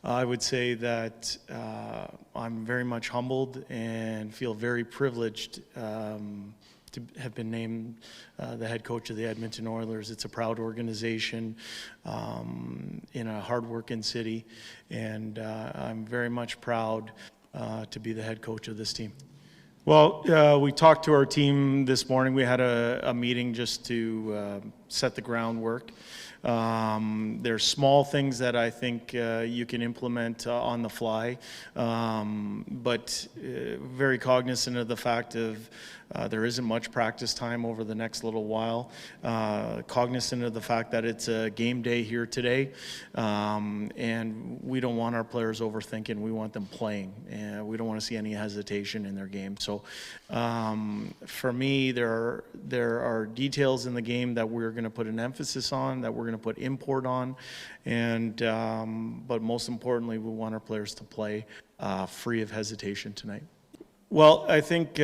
I would say that I'm very much humbled and feel very privileged to have been named the head coach of the Edmonton Oilers. It's a proud organization in a hard-working city, and I'm very much proud to be the head coach of this team. Well, we talked to our team this morning. We had a meeting just to set the groundwork. There's small things that I think you can implement on the fly, but very cognizant of the fact of there isn't much practice time over the next little while. Cognizant of the fact that it's a game day here today, and we don't want our players overthinking. We want them playing, and we don't want to see any hesitation in their game. So, for me, there are details in the game that we're going to put an emphasis on, that we're going to put import on, and but most importantly, we want our players to play free of hesitation tonight. Well, I think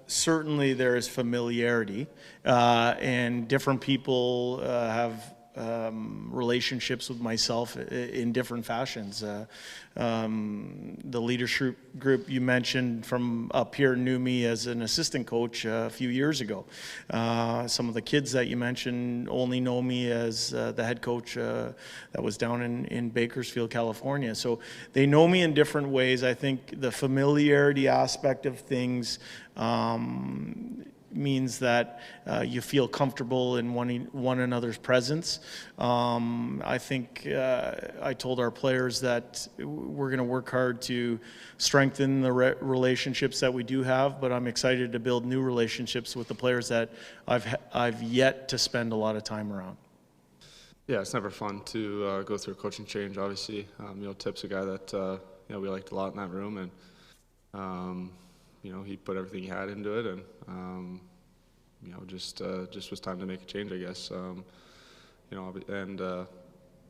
certainly there is familiarity, and different people have relationships with myself in different fashions. The leadership group you mentioned from up here knew me as an assistant coach a few years ago. Some of the kids that you mentioned only know me as the head coach that was down in Bakersfield, California. So they know me in different ways. I think the familiarity aspect of things means that you feel comfortable in one another's presence. I think I told our players that we're going to work hard to strengthen the relationships that we do have, but I'm excited to build new relationships with the players that I've yet to spend a lot of time around. Yeah, it's never fun to go through a coaching change, obviously. Tip's a guy that we liked a lot in that room, and he put everything he had into it, and just was time to make a change, I guess.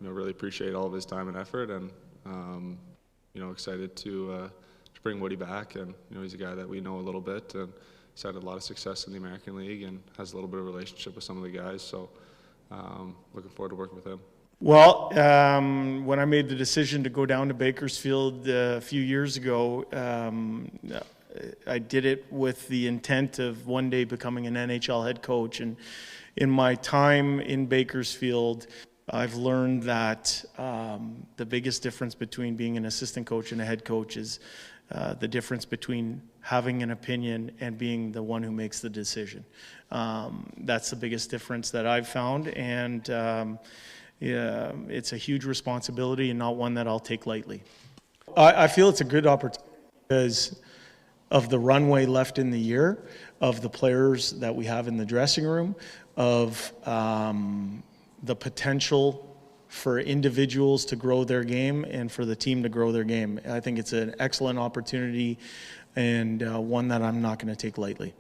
Really appreciate all of his time and effort, and excited to bring Woody back. And he's a guy that we know a little bit, and he's had a lot of success in the American League, and has a little bit of a relationship with some of the guys. So looking forward to working with him. Well, when I made the decision to go down to Bakersfield a few years ago, I did it with the intent of one day becoming an NHL head coach. And in my time in Bakersfield, I've learned that the biggest difference between being an assistant coach and a head coach is the difference between having an opinion and being the one who makes the decision. That's the biggest difference that I've found, and it's a huge responsibility and not one that I'll take lightly. I feel it's a good opportunity because of the runway left in the year, of the players that we have in the dressing room, of the potential for individuals to grow their game and for the team to grow their game. I think it's an excellent opportunity, and one that I'm not going to take lightly.